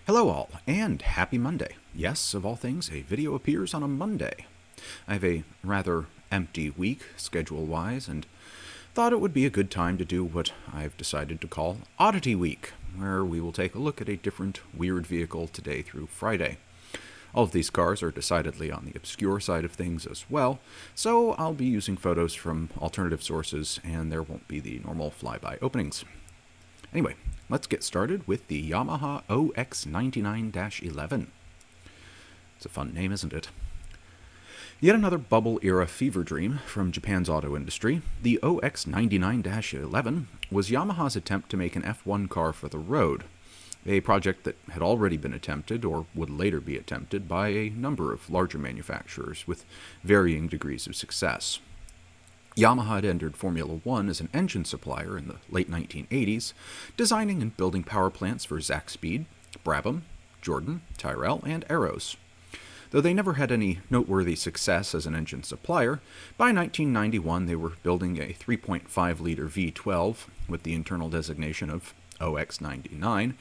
Hello all, and happy Monday. Yes, of all things, a video appears on a Monday. I have a rather empty week, schedule-wise, and thought it would be a good time to do what I've decided to call Oddity Week, where we will take a look at a different weird vehicle today through Friday. All of these cars are decidedly on the obscure side of things as well, so I'll be using photos from alternative sources, and there won't be the normal flyby openings. Anyway, let's get started with the Yamaha OX99-11. It's a fun name, isn't it? Yet another bubble-era fever dream from Japan's auto industry, the OX99-11 was Yamaha's attempt to make an F1 car for the road, a project that had already been attempted, or would later be attempted, by a number of larger manufacturers with varying degrees of success. Yamaha had entered Formula One as an engine supplier in the late 1980s, designing and building power plants for Zaxbyg, Brabham, Jordan, Tyrrell, and Arrows. Though they never had any noteworthy success as an engine supplier, by 1991 they were building a 3.5-liter V12 with the internal designation of OX99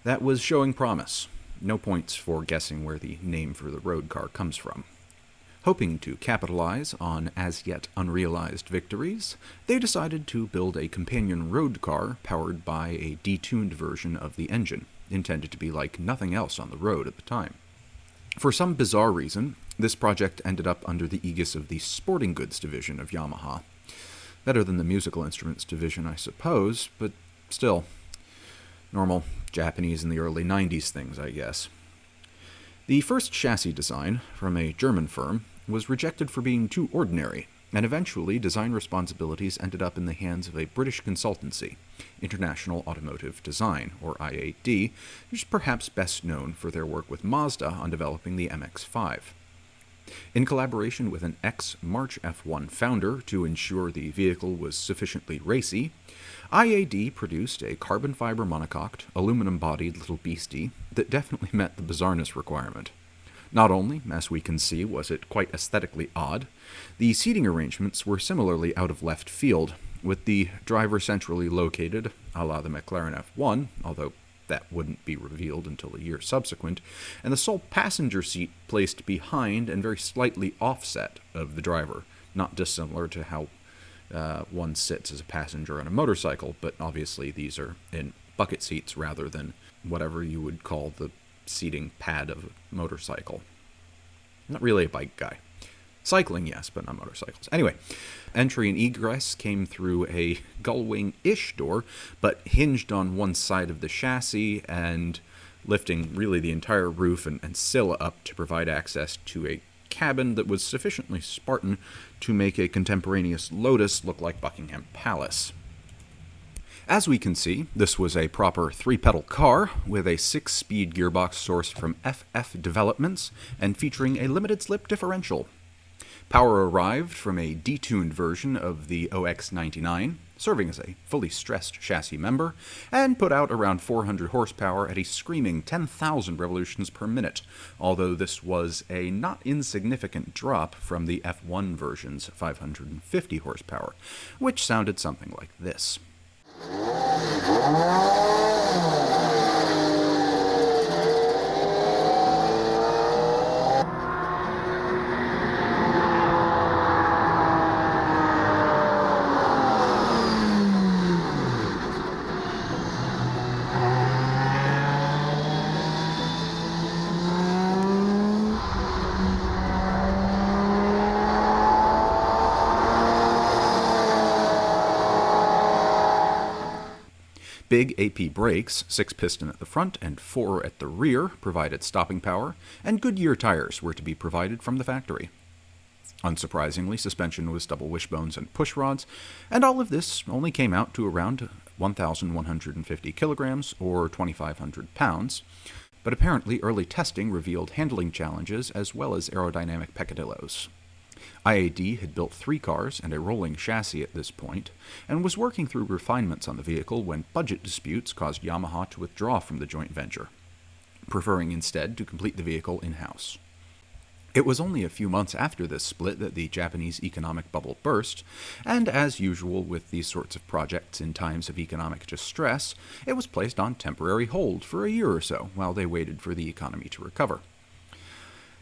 that was showing promise. No points for guessing where the name for the road car comes from. Hoping to capitalize on as-yet unrealized victories, they decided to build a companion road car powered by a detuned version of the engine, intended to be like nothing else on the road at the time. For some bizarre reason, this project ended up under the aegis of the sporting goods division of Yamaha. Better than the musical instruments division, I suppose, but still, normal Japanese in the early 90s things, I guess. The first chassis design, from a German firm, was rejected for being too ordinary, and eventually design responsibilities ended up in the hands of a British consultancy, International Automotive Design, or IAD, which is perhaps best known for their work with Mazda on developing the MX-5. In collaboration with an ex-March F1 founder to ensure the vehicle was sufficiently racy, IAD produced a carbon fiber monocoque, aluminum-bodied little beastie that definitely met the bizarreness requirement. Not only, as we can see, was it quite aesthetically odd, the seating arrangements were similarly out of left field, with the driver centrally located, a la the McLaren F1, although that wouldn't be revealed until a year subsequent, and the sole passenger seat placed behind and very slightly offset of the driver, not dissimilar to how one sits as a passenger on a motorcycle, but obviously these are in bucket seats rather than whatever you would call the seating pad of a motorcycle. Not really a bike guy. Cycling, yes, but not motorcycles. Anyway, entry and egress came through a gullwing-ish door, but hinged on one side of the chassis and lifting really the entire roof and sill up to provide access to a cabin that was sufficiently Spartan to make a contemporaneous Lotus look like Buckingham Palace. As we can see, this was a proper 3-pedal car with a 6-speed gearbox sourced from FF Developments and featuring a limited slip differential. Power arrived from a detuned version of the OX99, serving as a fully stressed chassis member, and put out around 400 horsepower at a screaming 10,000 revolutions per minute, although this was a not insignificant drop from the F1 version's 550 horsepower, which sounded something like this. Big AP brakes, 6-piston at the front and 4 at the rear, provided stopping power, and Goodyear tires were to be provided from the factory. Unsurprisingly, suspension was double wishbones and push rods, and all of this only came out to around 1,150 kilograms, or 2,500 pounds, but apparently early testing revealed handling challenges as well as aerodynamic peccadillos. IAD had built 3 cars and a rolling chassis at this point, and was working through refinements on the vehicle when budget disputes caused Yamaha to withdraw from the joint venture, preferring instead to complete the vehicle in-house. It was only a few months after this split that the Japanese economic bubble burst, and as usual with these sorts of projects in times of economic distress, it was placed on temporary hold for a year or so while they waited for the economy to recover.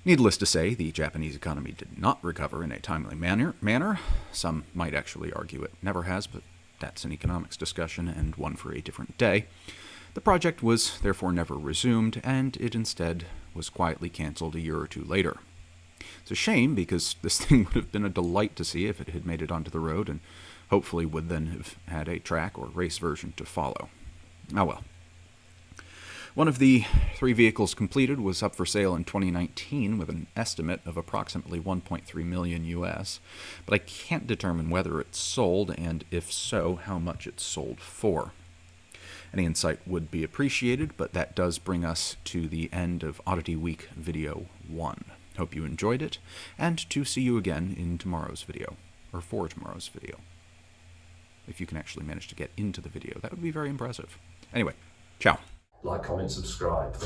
Needless to say, the Japanese economy did not recover in a timely manner. Some might actually argue it never has, but that's an economics discussion and one for a different day. The project was therefore never resumed, and it instead was quietly cancelled a year or two later. It's a shame, because this thing would have been a delight to see if it had made it onto the road, and hopefully would then have had a track or race version to follow. Oh well. One of the 3 vehicles completed was up for sale in 2019 with an estimate of approximately $1.3 million US, but I can't determine whether it's sold, and if so, how much it's sold for. Any insight would be appreciated, but that does bring us to the end of Oddity Week Video 1. Hope you enjoyed it, and to see you again in tomorrow's video, or for tomorrow's video. If you can actually manage to get into the video, that would be very impressive. Anyway, ciao. Like, comment, subscribe.